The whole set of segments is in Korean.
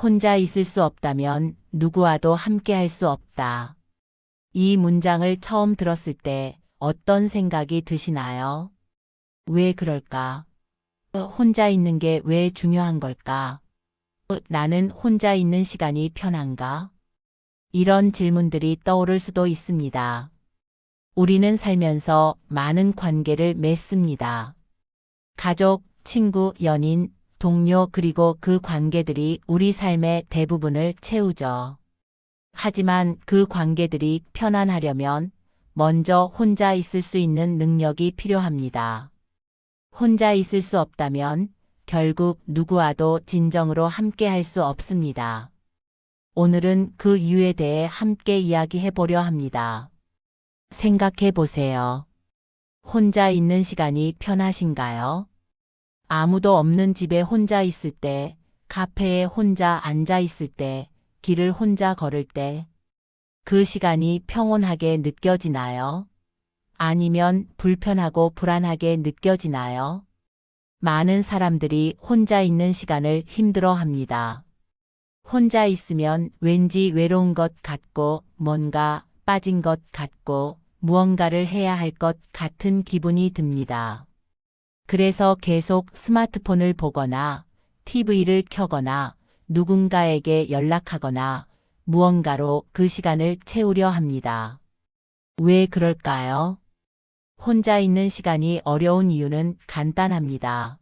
혼자 있을 수 없다면 누구와도 함께 할 수 없다. 이 문장을 처음 들었을 때 어떤 생각이 드시나요? 왜 그럴까? 혼자 있는 게 왜 중요한 걸까? 나는 혼자 있는 시간이 편한가? 이런 질문들이 떠오를 수도 있습니다. 우리는 살면서 많은 관계를 맺습니다. 가족, 친구, 연인, 동료 그리고 그 관계들이 우리 삶의 대부분을 채우죠. 하지만 그 관계들이 편안하려면 먼저 혼자 있을 수 있는 능력이 필요합니다. 혼자 있을 수 없다면 결국 누구와도 진정으로 함께 할 수 없습니다. 오늘은 그 이유에 대해 함께 이야기해 보려 합니다. 생각해 보세요. 혼자 있는 시간이 편하신가요? 아무도 없는 집에 혼자 있을 때, 카페에 혼자 앉아 있을 때, 길을 혼자 걸을 때, 그 시간이 평온하게 느껴지나요? 아니면 불편하고 불안하게 느껴지나요? 많은 사람들이 혼자 있는 시간을 힘들어 합니다. 혼자 있으면 왠지 외로운 것 같고 뭔가 빠진 것 같고 무언가를 해야 할 것 같은 기분이 듭니다. 그래서 계속 스마트폰을 보거나 TV를 켜거나 누군가에게 연락하거나 무언가로 그 시간을 채우려 합니다. 왜 그럴까요? 혼자 있는 시간이 어려운 이유는 간단합니다.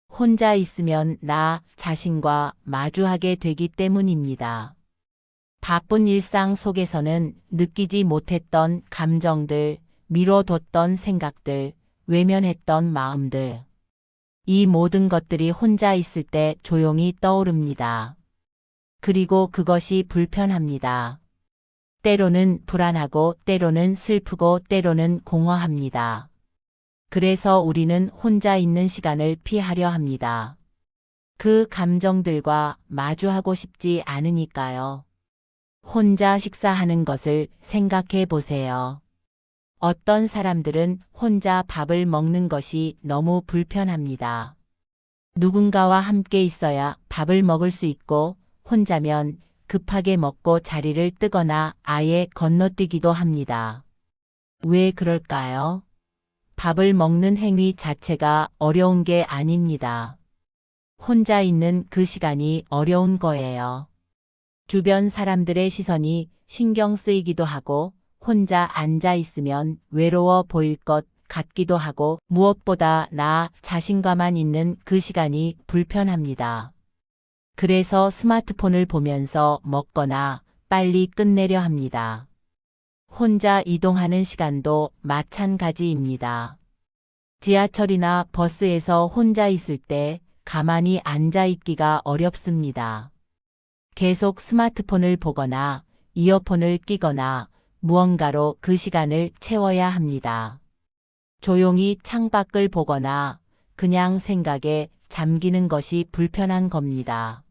혼자 있으면 나 자신과 마주하게 되기 때문입니다. 바쁜 일상 속에서는 느끼지 못했던 감정들, 미뤄뒀던 생각들, 외면했던 마음들. 이 모든 것들이 혼자 있을 때 조용히 떠오릅니다. 그리고 그것이 불편합니다. 때로는 불안하고 때로는 슬프고 때로는 공허합니다. 그래서 우리는 혼자 있는 시간을 피하려 합니다. 그 감정들과 마주하고 싶지 않으니까요. 혼자 식사하는 것을 생각해 보세요. 어떤 사람들은 혼자 밥을 먹는 것이 너무 불편합니다. 누군가와 함께 있어야 밥을 먹을 수 있고 혼자면 급하게 먹고 자리를 뜨거나 아예 건너뛰기도 합니다. 왜 그럴까요? 밥을 먹는 행위 자체가 어려운 게 아닙니다. 혼자 있는 그 시간이 어려운 거예요. 주변 사람들의 시선이 신경 쓰이기도 하고 혼자 앉아 있으면 외로워 보일 것 같기도 하고 무엇보다 나 자신과만 있는 그 시간이 불편합니다. 그래서 스마트폰을 보면서 먹거나 빨리 끝내려 합니다. 혼자 이동하는 시간도 마찬가지입니다. 지하철이나 버스에서 혼자 있을 때 가만히 앉아 있기가 어렵습니다. 계속 스마트폰을 보거나 이어폰을 끼거나 무언가로 그 시간을 채워야 합니다. 조용히 창밖을 보거나 그냥 생각에 잠기는 것이 불편한 겁니다.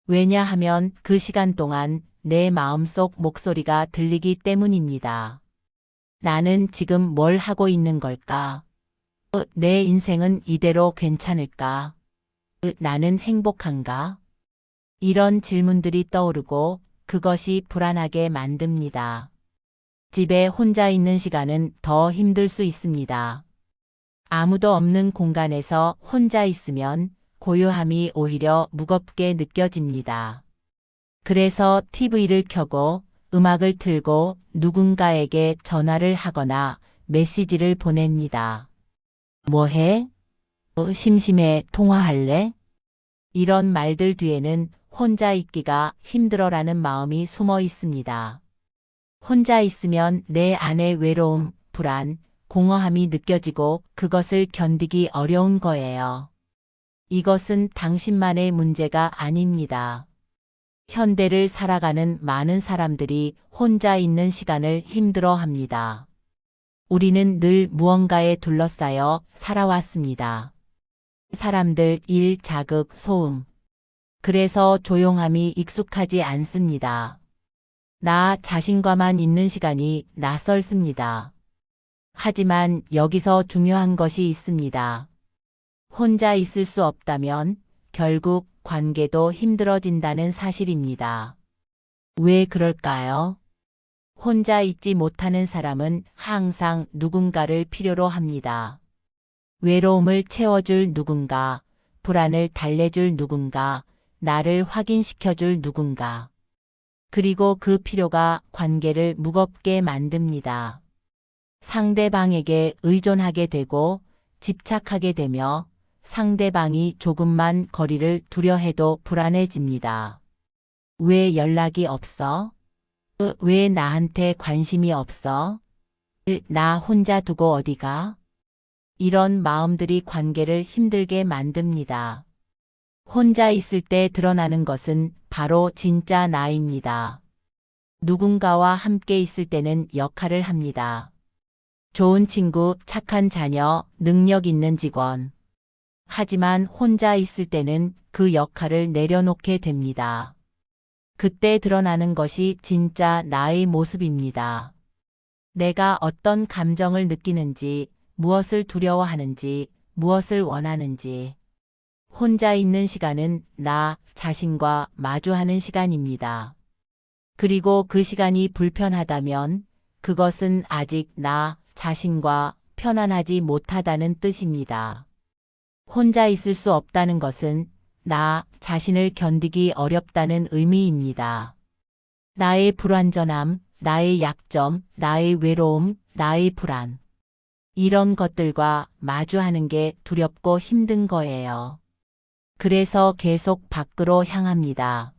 왜냐하면 그 시간 동안 내 마음속 목소리가 들리기 때문입니다. 나는 지금 뭘 하고 있는 걸까? 내 인생은 이대로 괜찮을까? 나는 행복한가? 이런 질문들이 떠오르고 그것이 불안하게 만듭니다. 집에 혼자 있는 시간은 더 힘들 수 있습니다. 아무도 없는 공간에서 혼자 있으면 고요함이 오히려 무겁게 느껴집니다. 그래서 TV를 켜고 음악을 틀고 누군가에게 전화를 하거나 메시지를 보냅니다. 뭐 해? 심심해 통화할래? 이런 말들 뒤에는 혼자 있기가 힘들어라는 마음이 숨어 있습니다. 혼자 있으면 내 안의 외로움, 불안, 공허함이 느껴지고 그것을 견디기 어려운 거예요. 이것은 당신만의 문제가 아닙니다. 현대를 살아가는 많은 사람들이 혼자 있는 시간을 힘들어합니다. 우리는 늘 무언가에 둘러싸여 살아왔습니다. 사람들, 일, 자극, 소음. 그래서 조용함이 익숙하지 않습니다. 나 자신과만 있는 시간이 낯설습니다. 하지만 여기서 중요한 것이 있습니다. 혼자 있을 수 없다면 결국 관계도 힘들어진다는 사실입니다. 왜 그럴까요? 혼자 있지 못하는 사람은 항상 누군가를 필요로 합니다. 외로움을 채워줄 누군가, 불안을 달래줄 누군가, 나를 확인시켜줄 누군가. 그리고 그 필요가 관계를 무겁게 만듭니다. 상대방에게 의존하게 되고 집착하게 되며 상대방이 조금만 거리를 두려 해도 불안해집니다. 왜 연락이 없어? 왜 나한테 관심이 없어? 나 혼자 두고 어디 가? 이런 마음들이 관계를 힘들게 만듭니다. 혼자 있을 때 드러나는 것은 바로 진짜 나입니다. 누군가와 함께 있을 때는 역할을 합니다. 좋은 친구, 착한 자녀, 능력 있는 직원. 하지만 혼자 있을 때는 그 역할을 내려놓게 됩니다. 그때 드러나는 것이 진짜 나의 모습입니다. 내가 어떤 감정을 느끼는지, 무엇을 두려워하는지, 무엇을 원하는지. 혼자 있는 시간은 나 자신과 마주하는 시간입니다. 그리고 그 시간이 불편하다면 그것은 아직 나 자신과 편안하지 못하다는 뜻입니다. 혼자 있을 수 없다는 것은 나 자신을 견디기 어렵다는 의미입니다. 나의 불완전함, 나의 약점, 나의 외로움, 나의 불안. 이런 것들과 마주하는 게 두렵고 힘든 거예요. 그래서 계속 밖으로 향합니다.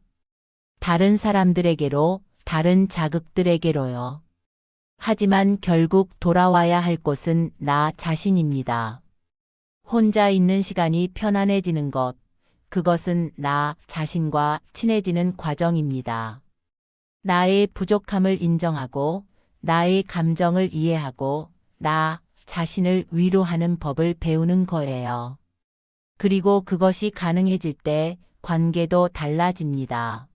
다른 사람들에게로, 다른 자극들에게로요. 하지만 결국 돌아와야 할 곳은 나 자신입니다. 혼자 있는 시간이 편안해지는 것, 그것은 나 자신과 친해지는 과정입니다. 나의 부족함을 인정하고, 나의 감정을 이해하고, 나 자신을 위로하는 법을 배우는 거예요. 그리고 그것이 가능해질 때 관계도 달라집니다.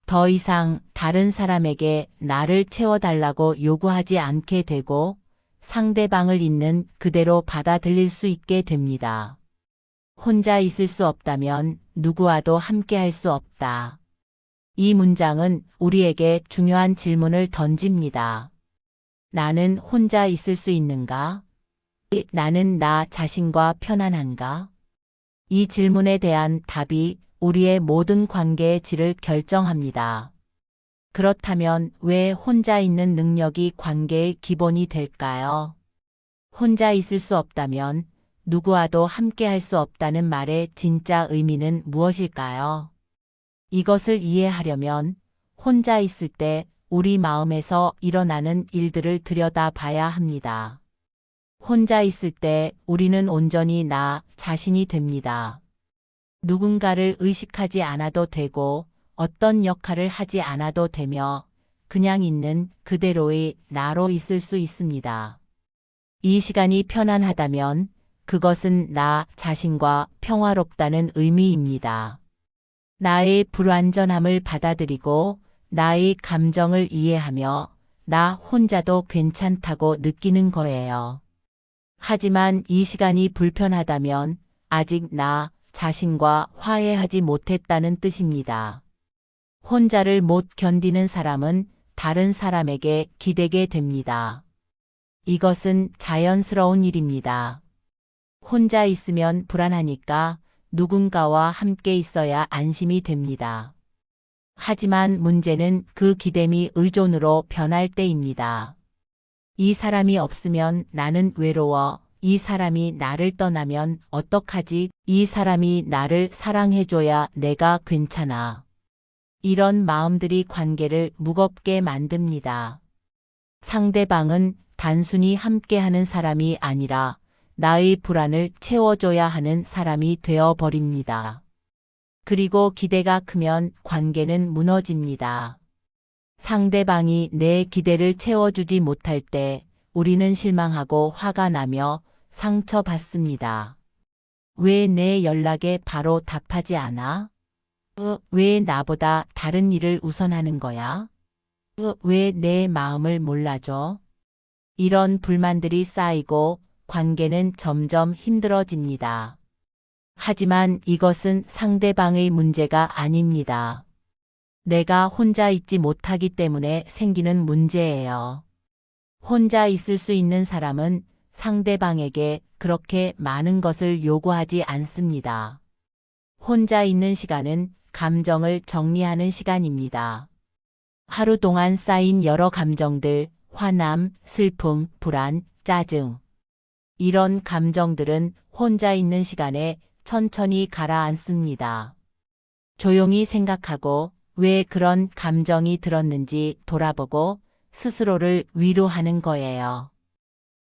더 이상 다른 사람에게 나를 채워달라고 요구하지 않게 되고 상대방을 있는 그대로 받아들일 수 있게 됩니다. 혼자 있을 수 없다면 누구와도 함께 할 수 없다. 이 문장은 우리에게 중요한 질문을 던집니다. 나는 혼자 있을 수 있는가? 나는 나 자신과 편안한가? 이 질문에 대한 답이 우리의 모든 관계의 질을 결정합니다. 그렇다면 왜 혼자 있는 능력이 관계의 기본이 될까요? 혼자 있을 수 없다면 누구와도 함께 할 수 없다는 말의 진짜 의미는 무엇일까요? 이것을 이해하려면 혼자 있을 때 우리 마음에서 일어나는 일들을 들여다봐야 합니다. 혼자 있을 때 우리는 온전히 나 자신이 됩니다. 누군가를 의식하지 않아도 되고 어떤 역할을 하지 않아도 되며 그냥 있는 그대로의 나로 있을 수 있습니다. 이 시간이 편안하다면 그것은 나 자신과 평화롭다는 의미입니다. 나의 불완전함을 받아들이고 나의 감정을 이해하며 나 혼자도 괜찮다고 느끼는 거예요. 하지만 이 시간이 불편하다면 아직 나 자신과 화해하지 못했다는 뜻입니다. 혼자를 못 견디는 사람은 다른 사람에게 기대게 됩니다. 이것은 자연스러운 일입니다. 혼자 있으면 불안하니까 누군가와 함께 있어야 안심이 됩니다. 하지만 문제는 그 기댐이 의존으로 변할 때입니다. 이 사람이 없으면 나는 외로워. 이 사람이 나를 떠나면 어떡하지? 이 사람이 나를 사랑해줘야 내가 괜찮아. 이런 마음들이 관계를 무겁게 만듭니다. 상대방은 단순히 함께하는 사람이 아니라 나의 불안을 채워줘야 하는 사람이 되어버립니다. 그리고 기대가 크면 관계는 무너집니다. 상대방이 내 기대를 채워주지 못할 때 우리는 실망하고 화가 나며 상처받습니다. 왜 내 연락에 바로 답하지 않아? 왜 나보다 다른 일을 우선하는 거야? 왜 내 마음을 몰라줘? 이런 불만들이 쌓이고 관계는 점점 힘들어집니다. 하지만 이것은 상대방의 문제가 아닙니다. 내가 혼자 있지 못하기 때문에 생기는 문제예요. 혼자 있을 수 있는 사람은 상대방에게 그렇게 많은 것을 요구하지 않습니다. 혼자 있는 시간은 감정을 정리하는 시간입니다. 하루 동안 쌓인 여러 감정들, 화남, 슬픔, 불안, 짜증. 이런 감정들은 혼자 있는 시간에 천천히 가라앉습니다. 조용히 생각하고 왜 그런 감정이 들었는지 돌아보고 스스로를 위로하는 거예요.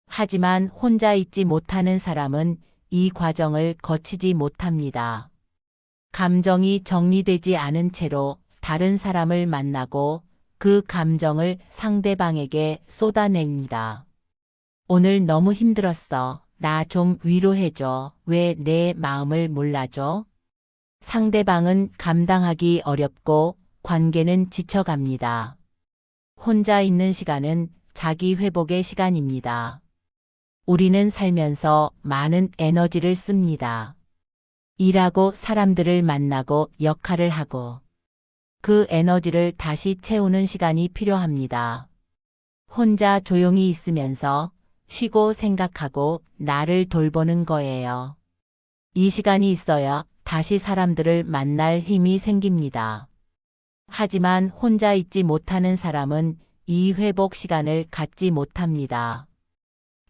하지만 혼자 있지 못하는 사람은 이 과정을 거치지 못합니다. 감정이 정리되지 않은 채로 다른 사람을 만나고 그 감정을 상대방에게 쏟아냅니다. 오늘 너무 힘들었어. 나 좀 위로해줘. 왜 내 마음을 몰라줘? 상대방은 감당하기 어렵고 관계는 지쳐갑니다. 혼자 있는 시간은 자기 회복의 시간입니다. 우리는 살면서 많은 에너지를 씁니다. 일하고 사람들을 만나고 역할을 하고 그 에너지를 다시 채우는 시간이 필요합니다. 혼자 조용히 있으면서 쉬고 생각하고 나를 돌보는 거예요. 이 시간이 있어야 다시 사람들을 만날 힘이 생깁니다. 하지만 혼자 있지 못하는 사람은 이 회복 시간을 갖지 못합니다.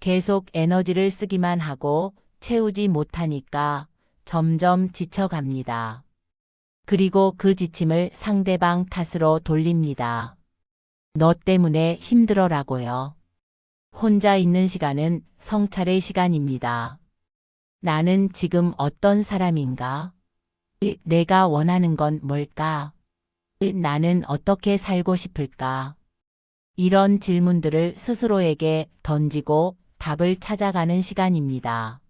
계속 에너지를 쓰기만 하고 채우지 못하니까 점점 지쳐갑니다. 그리고 그 지침을 상대방 탓으로 돌립니다. 너 때문에 힘들어라고요. 혼자 있는 시간은 성찰의 시간입니다. 나는 지금 어떤 사람인가? 내가 원하는 건 뭘까? 나는 어떻게 살고 싶을까? 이런 질문들을 스스로에게 던지고 답을 찾아가는 시간입니다.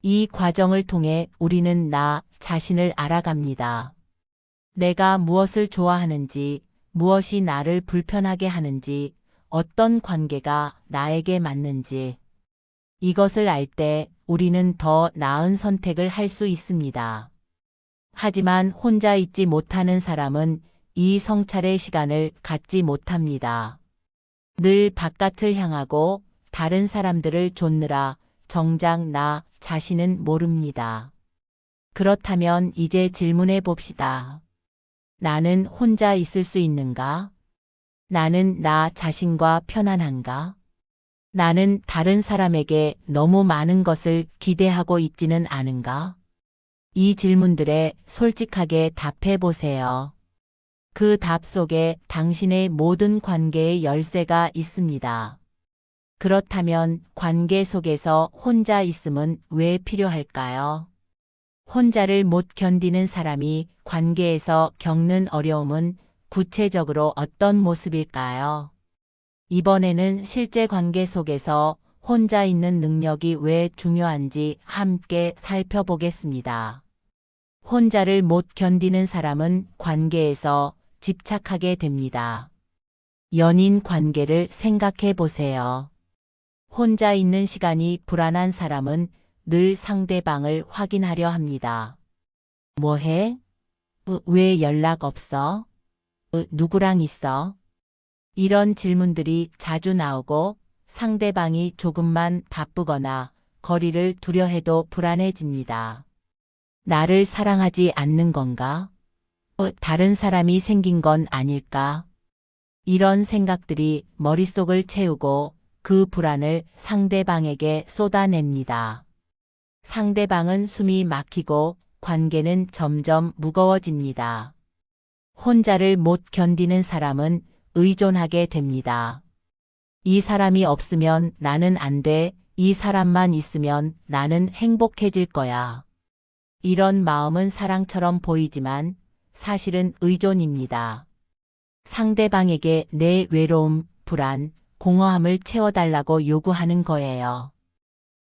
이 과정을 통해 우리는 나 자신을 알아갑니다. 내가 무엇을 좋아하는지, 무엇이 나를 불편하게 하는지, 어떤 관계가 나에게 맞는지. 이것을 알 때 우리는 더 나은 선택을 할 수 있습니다. 하지만 혼자 있지 못하는 사람은 이 성찰의 시간을 갖지 못합니다. 늘 바깥을 향하고 다른 사람들을 좇느라 정작 나 자신은 모릅니다. 그렇다면 이제 질문해 봅시다. 나는 혼자 있을 수 있는가? 나는 나 자신과 편안한가? 나는 다른 사람에게 너무 많은 것을 기대하고 있지는 않은가? 이 질문들에 솔직하게 답해 보세요. 그 답 속에 당신의 모든 관계의 열쇠가 있습니다. 그렇다면 관계 속에서 혼자 있음은 왜 필요할까요? 혼자를 못 견디는 사람이 관계에서 겪는 어려움은 구체적으로 어떤 모습일까요? 이번에는 실제 관계 속에서 혼자 있는 능력이 왜 중요한지 함께 살펴보겠습니다. 혼자를 못 견디는 사람은 관계에서 집착하게 됩니다. 연인 관계를 생각해 보세요. 혼자 있는 시간이 불안한 사람은 늘 상대방을 확인하려 합니다. 뭐 해? 왜 연락 없어? 누구랑 있어? 이런 질문들이 자주 나오고 상대방이 조금만 바쁘거나 거리를 두려 해도 불안해집니다. 나를 사랑하지 않는 건가? 다른 사람이 생긴 건 아닐까? 이런 생각들이 머릿속을 채우고 그 불안을 상대방에게 쏟아냅니다. 상대방은 숨이 막히고 관계는 점점 무거워집니다. 혼자를 못 견디는 사람은 의존하게 됩니다. 이 사람이 없으면 나는 안 돼. 이 사람만 있으면 나는 행복해질 거야. 이런 마음은 사랑처럼 보이지만 사실은 의존입니다. 상대방에게 내 외로움, 불안, 공허함을 채워달라고 요구하는 거예요.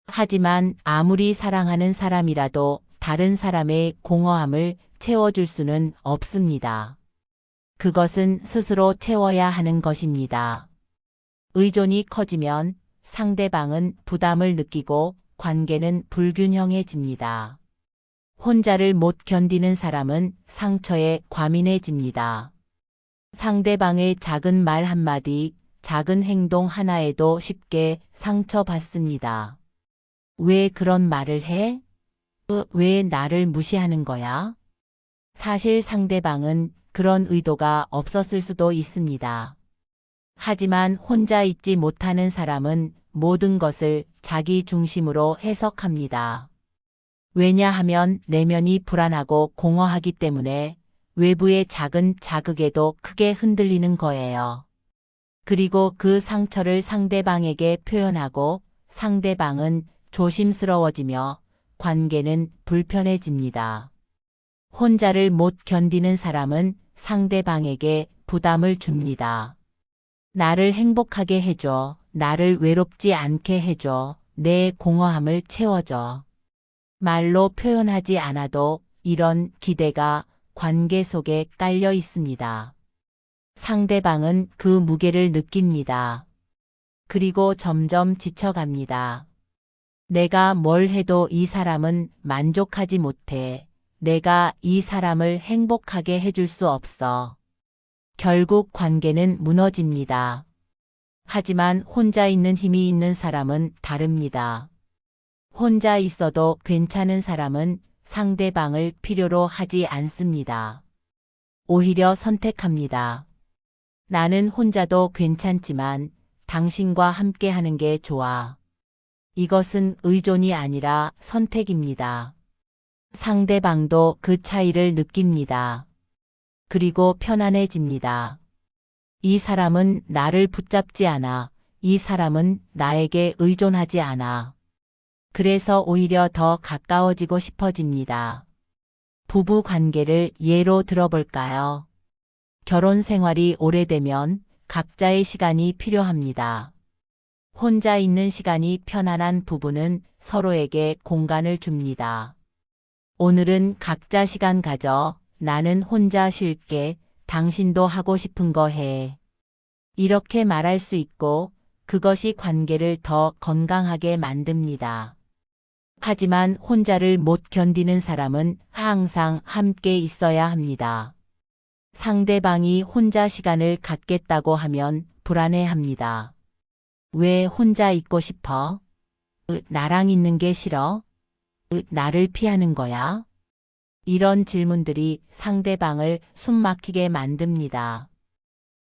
하지만 아무리 사랑하는 사람이라도 다른 사람의 공허함을 채워줄 수는 없습니다. 그것은 스스로 채워야 하는 것입니다. 의존이 커지면 상대방은 부담을 느끼고 관계는 불균형해집니다. 혼자를 못 견디는 사람은 상처에 과민해집니다. 상대방의 작은 말 한마디, 작은 행동 하나에도 쉽게 상처받습니다. 왜 그런 말을 해? 왜 나를 무시하는 거야? 사실 상대방은 그런 의도가 없었을 수도 있습니다. 하지만 혼자 있지 못하는 사람은 모든 것을 자기 중심으로 해석합니다. 왜냐하면 내면이 불안하고 공허하기 때문에 외부의 작은 자극에도 크게 흔들리는 거예요. 그리고 그 상처를 상대방에게 표현하고 상대방은 조심스러워지며 관계는 불편해집니다. 혼자를 못 견디는 사람은 상대방에게 부담을 줍니다. 나를 행복하게 해줘. 나를 외롭지 않게 해줘. 내 공허함을 채워줘. 말로 표현하지 않아도 이런 기대가 관계 속에 깔려 있습니다. 상대방은 그 무게를 느낍니다. 그리고 점점 지쳐갑니다. 내가 뭘 해도 이 사람은 만족하지 못해. 내가 이 사람을 행복하게 해줄 수 없어. 결국 관계는 무너집니다. 하지만 혼자 있는 힘이 있는 사람은 다릅니다. 혼자 있어도 괜찮은 사람은 상대방을 필요로 하지 않습니다. 오히려 선택합니다. 나는 혼자도 괜찮지만 당신과 함께 하는 게 좋아. 이것은 의존이 아니라 선택입니다. 상대방도 그 차이를 느낍니다. 그리고 편안해집니다. 이 사람은 나를 붙잡지 않아. 이 사람은 나에게 의존하지 않아. 그래서 오히려 더 가까워지고 싶어집니다. 부부 관계를 예로 들어볼까요? 결혼 생활이 오래되면 각자의 시간이 필요합니다. 혼자 있는 시간이 편안한 부부는 서로에게 공간을 줍니다. 오늘은 각자 시간 가져. 나는 혼자 쉴게. 당신도 하고 싶은 거 해. 이렇게 말할 수 있고 그것이 관계를 더 건강하게 만듭니다. 하지만 혼자를 못 견디는 사람은 항상 함께 있어야 합니다. 상대방이 혼자 시간을 갖겠다고 하면 불안해합니다. 왜 혼자 있고 싶어? 나랑 있는 게 싫어? 나를 피하는 거야? 이런 질문들이 상대방을 숨막히게 만듭니다.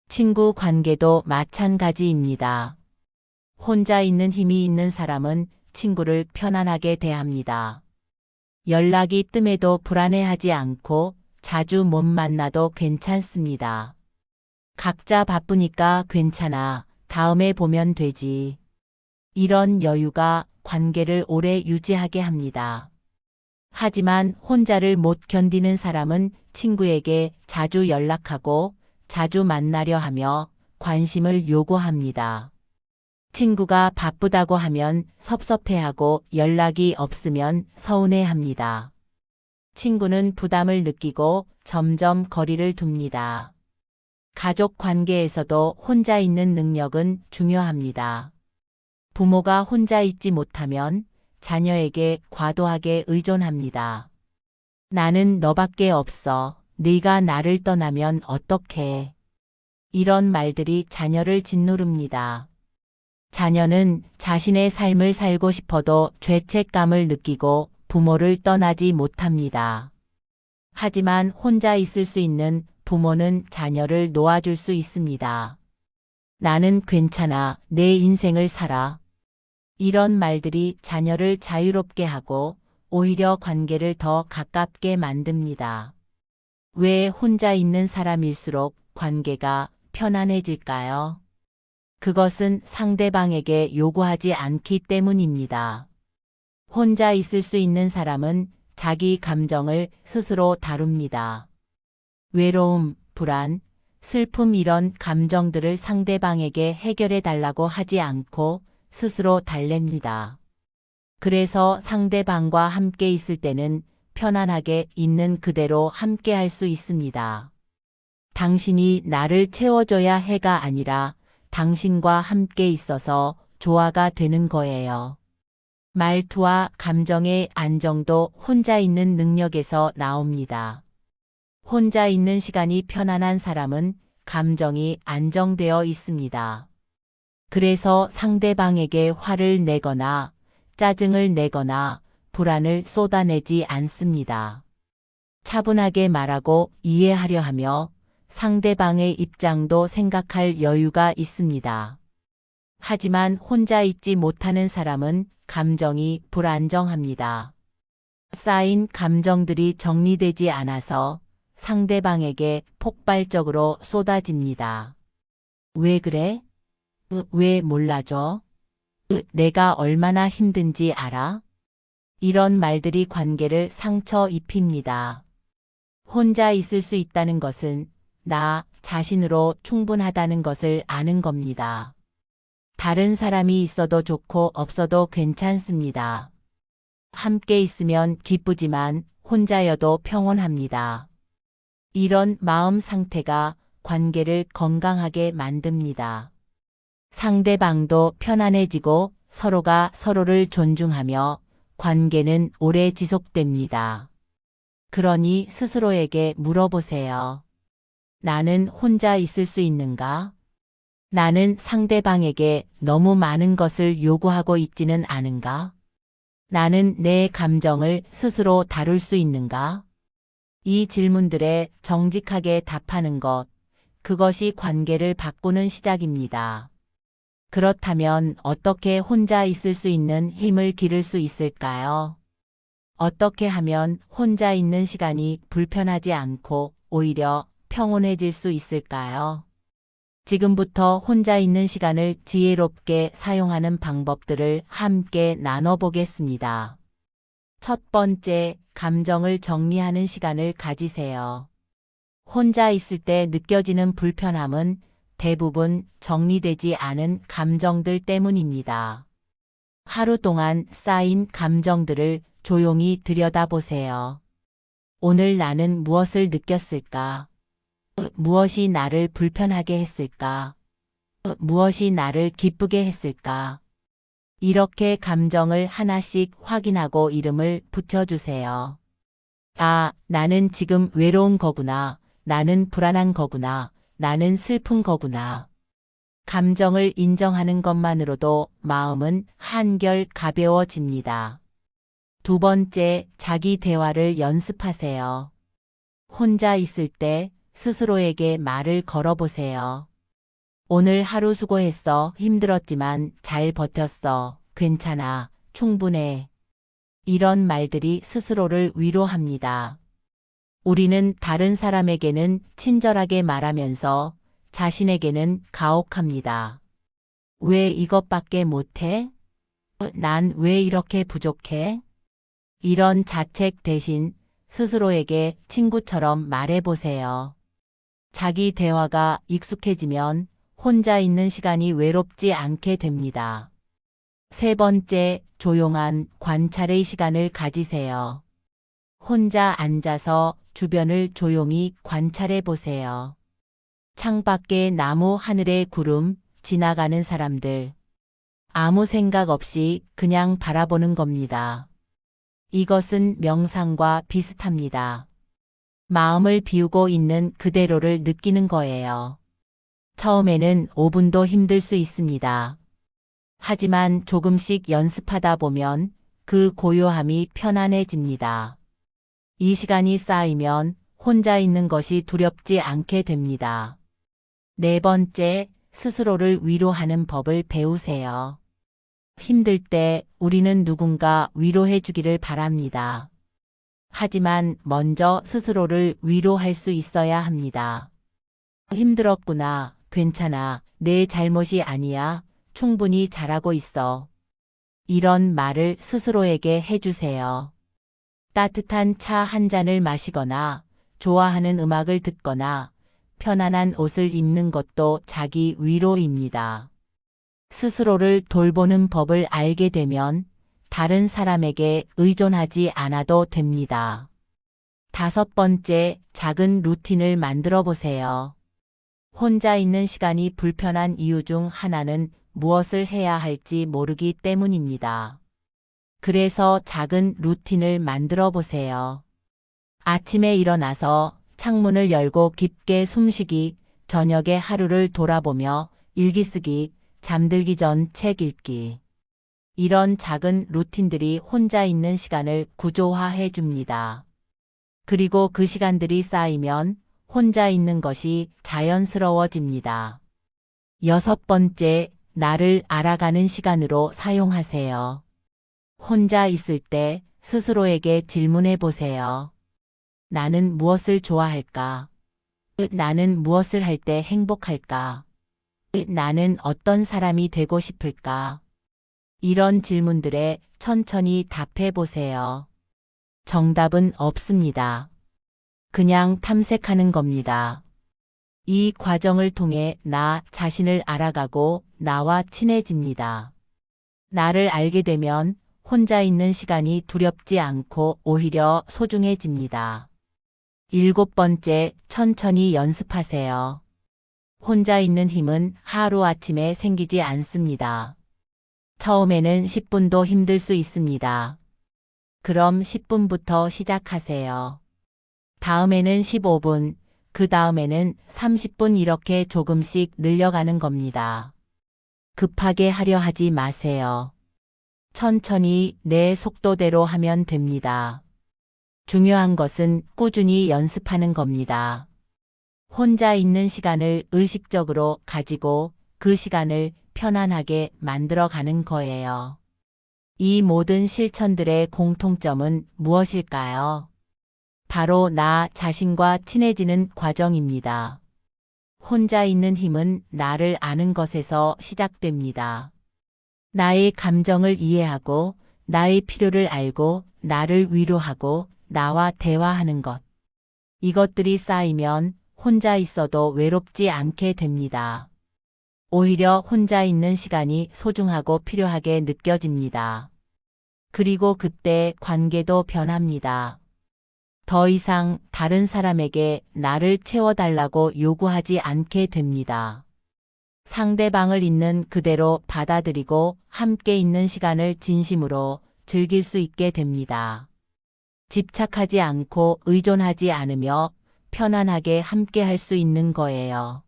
친구 관계도 마찬가지입니다. 혼자 있는 힘이 있는 사람은 친구를 편안하게 대합니다. 연락이 뜸해도 불안해하지 않고 자주 못 만나도 괜찮습니다. 각자 바쁘니까 괜찮아. 다음에 보면 되지. 이런 여유가 관계를 오래 유지하게 합니다. 하지만 혼자를 못 견디는 사람은 친구에게 자주 연락하고 자주 만나려 하며 관심을 요구합니다. 친구가 바쁘다고 하면 섭섭해하고 연락이 없으면 서운해합니다. 친구는 부담을 느끼고 점점 거리를 둡니다. 가족 관계에서도 혼자 있는 능력은 중요합니다. 부모가 혼자 있지 못하면 자녀에게 과도하게 의존합니다. 나는 너밖에 없어. 네가 나를 떠나면 어떡해. 이런 말들이 자녀를 짓누릅니다. 자녀는 자신의 삶을 살고 싶어도 죄책감을 느끼고 부모를 떠나지 못합니다. 하지만 혼자 있을 수 있는 부모는 자녀를 놓아줄 수 있습니다. 나는 괜찮아. 내 인생을 살아. 이런 말들이 자녀를 자유롭게 하고 오히려 관계를 더 가깝게 만듭니다. 왜 혼자 있는 사람일수록 관계가 편안해질까요? 그것은 상대방에게 요구하지 않기 때문입니다. 혼자 있을 수 있는 사람은 자기 감정을 스스로 다룹니다. 외로움, 불안, 슬픔 이런 감정들을 상대방에게 해결해 달라고 하지 않고 스스로 달랩니다. 그래서 상대방과 함께 있을 때는 편안하게 있는 그대로 함께 할 수 있습니다. 당신이 나를 채워줘야 해가 아니라 당신과 함께 있어서 조화가 되는 거예요. 말투와 감정의 안정도 혼자 있는 능력에서 나옵니다. 혼자 있는 시간이 편안한 사람은 감정이 안정되어 있습니다. 그래서 상대방에게 화를 내거나 짜증을 내거나 불안을 쏟아내지 않습니다. 차분하게 말하고 이해하려 하며 상대방의 입장도 생각할 여유가 있습니다. 하지만 혼자 있지 못하는 사람은 감정이 불안정합니다. 쌓인 감정들이 정리되지 않아서 상대방에게 폭발적으로 쏟아집니다. 왜 그래? 왜 몰라줘? 내가 얼마나 힘든지 알아? 이런 말들이 관계를 상처 입힙니다. 혼자 있을 수 있다는 것은 나 자신으로 충분하다는 것을 아는 겁니다. 다른 사람이 있어도 좋고 없어도 괜찮습니다. 함께 있으면 기쁘지만 혼자여도 평온합니다. 이런 마음 상태가 관계를 건강하게 만듭니다. 상대방도 편안해지고 서로가 서로를 존중하며 관계는 오래 지속됩니다. 그러니 스스로에게 물어보세요. 나는 혼자 있을 수 있는가? 나는 상대방에게 너무 많은 것을 요구하고 있지는 않은가? 나는 내 감정을 스스로 다룰 수 있는가? 이 질문들에 정직하게 답하는 것, 그것이 관계를 바꾸는 시작입니다. 그렇다면 어떻게 혼자 있을 수 있는 힘을 기를 수 있을까요? 어떻게 하면 혼자 있는 시간이 불편하지 않고 오히려 평온해질 수 있을까요? 지금부터 혼자 있는 시간을 지혜롭게 사용하는 방법들을 함께 나눠보겠습니다. 첫 번째, 감정을 정리하는 시간을 가지세요. 혼자 있을 때 느껴지는 불편함은 대부분 정리되지 않은 감정들 때문입니다. 하루 동안 쌓인 감정들을 조용히 들여다보세요. 오늘 나는 무엇을 느꼈을까? 무엇이 나를 불편하게 했을까? 무엇이 나를 기쁘게 했을까? 이렇게 감정을 하나씩 확인하고 이름을 붙여주세요. 아, 나는 지금 외로운 거구나. 나는 불안한 거구나. 나는 슬픈 거구나. 감정을 인정하는 것만으로도 마음은 한결 가벼워집니다. 두 번째, 자기 대화를 연습하세요. 혼자 있을 때 스스로에게 말을 걸어보세요. 오늘 하루 수고했어. 힘들었지만 잘 버텼어. 괜찮아. 충분해. 이런 말들이 스스로를 위로합니다. 우리는 다른 사람에게는 친절하게 말하면서 자신에게는 가혹합니다. 왜 이것밖에 못해? 난 왜 이렇게 부족해? 이런 자책 대신 스스로에게 친구처럼 말해보세요. 자기 대화가 익숙해지면 혼자 있는 시간이 외롭지 않게 됩니다. 세 번째, 조용한 관찰의 시간을 가지세요. 혼자 앉아서 주변을 조용히 관찰해 보세요. 창밖의 나무, 하늘의 구름, 지나가는 사람들. 아무 생각 없이 그냥 바라보는 겁니다. 이것은 명상과 비슷합니다. 마음을 비우고 있는 그대로를 느끼는 거예요. 처음에는 5분도 힘들 수 있습니다. 하지만 조금씩 연습하다 보면 그 고요함이 편안해집니다. 이 시간이 쌓이면 혼자 있는 것이 두렵지 않게 됩니다. 네 번째, 스스로를 위로하는 법을 배우세요. 힘들 때 우리는 누군가 위로해 주기를 바랍니다. 하지만 먼저 스스로를 위로할 수 있어야 합니다. 힘들었구나. 괜찮아. 내 잘못이 아니야. 충분히 잘하고 있어. 이런 말을 스스로에게 해주세요. 따뜻한 차 한 잔을 마시거나 좋아하는 음악을 듣거나 편안한 옷을 입는 것도 자기 위로입니다. 스스로를 돌보는 법을 알게 되면 다른 사람에게 의존하지 않아도 됩니다. 다섯 번째, 작은 루틴을 만들어 보세요. 혼자 있는 시간이 불편한 이유 중 하나는 무엇을 해야 할지 모르기 때문입니다. 그래서 작은 루틴을 만들어 보세요. 아침에 일어나서 창문을 열고 깊게 숨쉬기, 저녁에 하루를 돌아보며 일기 쓰기, 잠들기 전 책 읽기. 이런 작은 루틴들이 혼자 있는 시간을 구조화해 줍니다. 그리고 그 시간들이 쌓이면 혼자 있는 것이 자연스러워집니다. 여섯 번째, 나를 알아가는 시간으로 사용하세요. 혼자 있을 때 스스로에게 질문해 보세요. 나는 무엇을 좋아할까? 나는 무엇을 할 때 행복할까? 나는 어떤 사람이 되고 싶을까? 이런 질문들에 천천히 답해 보세요. 정답은 없습니다. 그냥 탐색하는 겁니다. 이 과정을 통해 나 자신을 알아가고 나와 친해집니다. 나를 알게 되면 혼자 있는 시간이 두렵지 않고 오히려 소중해집니다. 일곱 번째, 천천히 연습하세요. 혼자 있는 힘은 하루아침에 생기지 않습니다. 처음에는 10분도 힘들 수 있습니다. 그럼 10분부터 시작하세요. 다음에는 15분, 그 다음에는 30분 이렇게 조금씩 늘려가는 겁니다. 급하게 하려 하지 마세요. 천천히 내 속도대로 하면 됩니다. 중요한 것은 꾸준히 연습하는 겁니다. 혼자 있는 시간을 의식적으로 가지고 그 시간을 편안하게 만들어가는 거예요. 이 모든 실천들의 공통점은 무엇일까요? 바로 나 자신과 친해지는 과정입니다. 혼자 있는 힘은 나를 아는 것에서 시작됩니다. 나의 감정을 이해하고 나의 필요를 알고 나를 위로하고 나와 대화하는 것. 이것들이 쌓이면 혼자 있어도 외롭지 않게 됩니다. 오히려 혼자 있는 시간이 소중하고 필요하게 느껴집니다. 그리고 그때 관계도 변합니다. 더 이상 다른 사람에게 나를 채워달라고 요구하지 않게 됩니다. 상대방을 있는 그대로 받아들이고 함께 있는 시간을 진심으로 즐길 수 있게 됩니다. 집착하지 않고 의존하지 않으며 편안하게 함께 할 수 있는 거예요.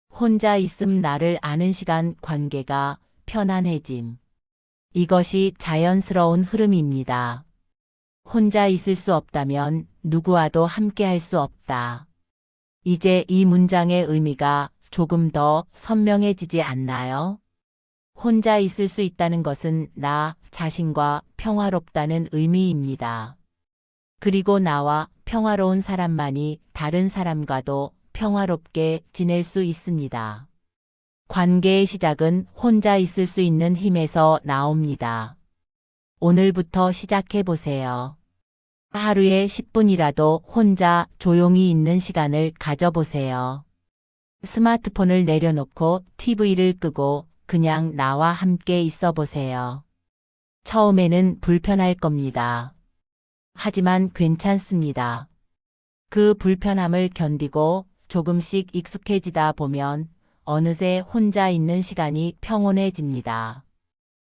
혼자 있음 나를 아는 시간 관계가 편안해짐. 이것이 자연스러운 흐름입니다. 혼자 있을 수 없다면 누구와도 함께 할 수 없다. 이제 이 문장의 의미가 조금 더 선명해지지 않나요? 혼자 있을 수 있다는 것은 나 자신과 평화롭다는 의미입니다. 그리고 나와 평화로운 사람만이 다른 사람과도 평화롭게 지낼 수 있습니다. 관계의 시작은 혼자 있을 수 있는 힘에서 나옵니다. 오늘부터 시작해 보세요. 하루에 10분이라도 혼자 조용히 있는 시간을 가져보세요. 스마트폰을 내려놓고 TV를 끄고 그냥 나와 함께 있어 보세요. 처음에는 불편할 겁니다. 하지만 괜찮습니다. 그 불편함을 견디고 조금씩 익숙해지다 보면 어느새 혼자 있는 시간이 평온해집니다.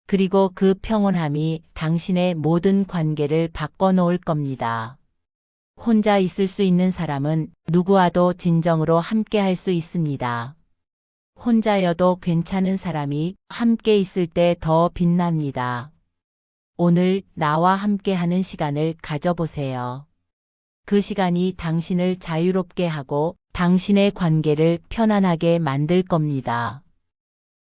그리고 그 평온함이 당신의 모든 관계를 바꿔놓을 겁니다. 혼자 있을 수 있는 사람은 누구와도 진정으로 함께 할 수 있습니다. 혼자여도 괜찮은 사람이 함께 있을 때 더 빛납니다. 오늘 나와 함께 하는 시간을 가져보세요. 그 시간이 당신을 자유롭게 하고 당신의 관계를 편안하게 만들 겁니다.